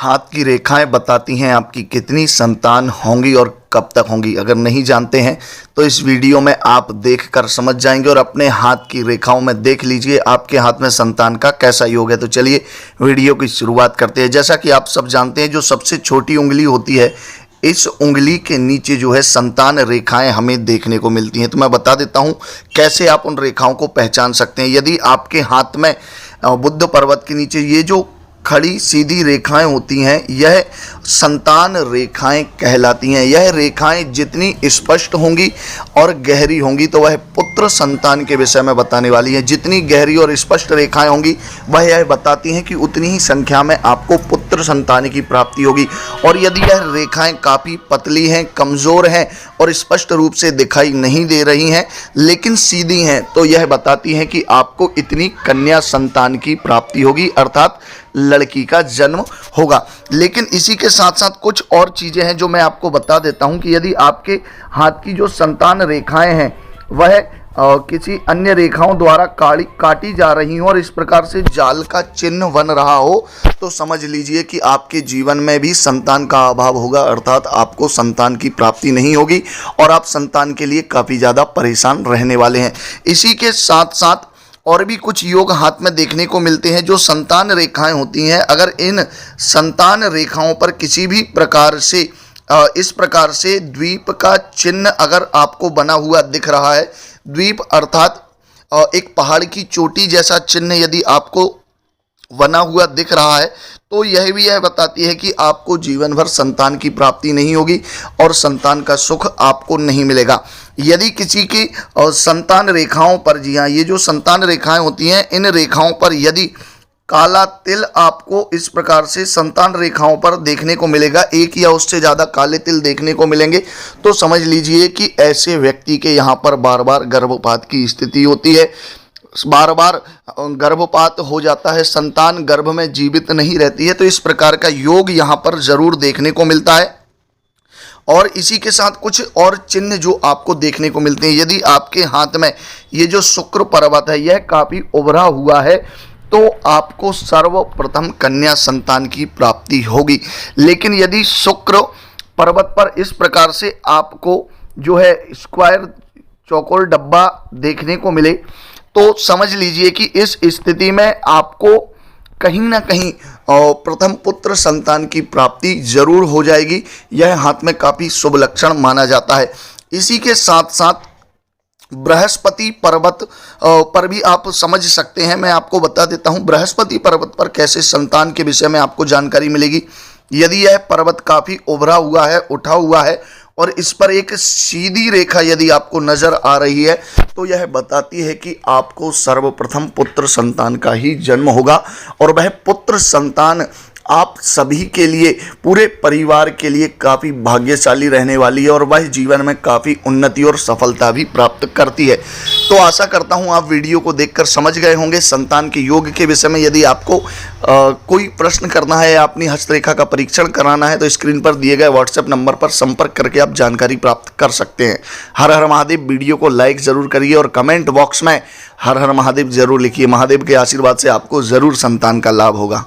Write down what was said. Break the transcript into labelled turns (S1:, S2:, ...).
S1: हाथ की रेखाएं बताती हैं आपकी कितनी संतान होंगी और कब तक होंगी। अगर नहीं जानते हैं तो इस वीडियो में आप देखकर समझ जाएंगे और अपने हाथ की रेखाओं में देख लीजिए आपके हाथ में संतान का कैसा योग है। तो चलिए वीडियो की शुरुआत करते हैं। जैसा कि आप सब जानते हैं, जो सबसे छोटी उंगली होती है, इस उंगली के नीचे जो है संतान रेखाएं हमें देखने को मिलती हैं। तो मैं बता देता हूं कैसे आप उन रेखाओं को पहचान सकते हैं। यदि आपके हाथ में बुद्ध पर्वत के नीचे ये जो खड़ी सीधी रेखाएं होती हैं, यह संतान रेखाएं कहलाती हैं। यह रेखाएं जितनी स्पष्ट होंगी और गहरी होंगी तो वह पुत्र संतान के विषय में बताने वाली हैं। जितनी गहरी और स्पष्ट रेखाएं होंगी वह यह बताती हैं कि उतनी ही संख्या में आपको पुत्र संतान की प्राप्ति होगी। और यदि यह रेखाएं काफ़ी पतली हैं, कमज़ोर हैं और स्पष्ट रूप से दिखाई नहीं दे रही हैं लेकिन सीधी हैं, तो यह बताती हैं कि आपको इतनी कन्या संतान की प्राप्ति होगी, अर्थात लड़की का जन्म होगा। लेकिन इसी के साथ साथ कुछ और चीज़ें हैं जो मैं आपको बता देता हूं कि यदि आपके हाथ की जो संतान रेखाएं हैं वह किसी अन्य रेखाओं द्वारा काटी जा रही हो और इस प्रकार से जाल का चिन्ह बन रहा हो, तो समझ लीजिए कि आपके जीवन में भी संतान का अभाव होगा, अर्थात आपको संतान की प्राप्ति नहीं होगी और आप संतान के लिए काफ़ी ज़्यादा परेशान रहने वाले हैं। इसी के साथ साथ और भी कुछ योग हाथ में देखने को मिलते हैं जो संतान रेखाएं होती हैं। अगर इन संतान रेखाओं पर किसी भी प्रकार से इस प्रकार से द्वीप का चिन्ह अगर आपको बना हुआ दिख रहा है, द्वीप अर्थात एक पहाड़ की चोटी जैसा चिन्ह यदि आपको बना हुआ दिख रहा है, तो यह बताती है कि आपको जीवन भर संतान की प्राप्ति नहीं होगी और संतान का सुख आपको नहीं मिलेगा। यदि किसी की संतान रेखाओं पर, जी हाँ, ये जो संतान रेखाएं होती हैं, इन रेखाओं पर यदि काला तिल आपको इस प्रकार से संतान रेखाओं पर देखने को मिलेगा, एक या उससे ज़्यादा काले तिल देखने को मिलेंगे, तो समझ लीजिए कि ऐसे व्यक्ति के यहाँ पर बार बार गर्भपात की स्थिति होती है, बार बार गर्भपात हो जाता है, संतान गर्भ में जीवित नहीं रहती है। तो इस प्रकार का योग यहाँ पर ज़रूर देखने को मिलता है। और इसी के साथ कुछ और चिन्ह जो आपको देखने को मिलते हैं, यदि आपके हाथ में ये जो शुक्र पर्वत है यह काफ़ी उभरा हुआ है, तो आपको सर्वप्रथम कन्या संतान की प्राप्ति होगी। लेकिन यदि शुक्र पर्वत पर इस प्रकार से आपको जो है स्क्वायर चौकोर डब्बा देखने को मिले, तो समझ लीजिए कि इस स्थिति में आपको कहीं ना कहीं प्रथम पुत्र संतान की प्राप्ति जरूर हो जाएगी। यह हाथ में काफ़ी शुभ लक्षण माना जाता है। इसी के साथ साथ बृहस्पति पर्वत पर भी आप समझ सकते हैं। मैं आपको बता देता हूं बृहस्पति पर्वत पर कैसे संतान के विषय में आपको जानकारी मिलेगी। यदि यह पर्वत काफ़ी उभरा हुआ है, उठा हुआ है और इस पर एक सीधी रेखा यदि आपको नजर आ रही है, तो यह बताती है कि आपको सर्वप्रथम पुत्र संतान का ही जन्म होगा और वह पुत्र संतान आप सभी के लिए, पूरे परिवार के लिए काफ़ी भाग्यशाली रहने वाली है और वह जीवन में काफ़ी उन्नति और सफलता भी प्राप्त करती है। तो आशा करता हूं आप वीडियो को देखकर समझ गए होंगे संतान के योग के विषय में। यदि आपको कोई प्रश्न करना है या अपनी हस्तरेखा का परीक्षण कराना है तो स्क्रीन पर दिए गए व्हाट्सएप नंबर पर संपर्क करके आप जानकारी प्राप्त कर सकते हैं। हर हर महादेव। वीडियो को लाइक ज़रूर करिए और कमेंट बॉक्स में हर हर महादेव जरूर लिखिए। महादेव के आशीर्वाद से आपको ज़रूर संतान का लाभ होगा।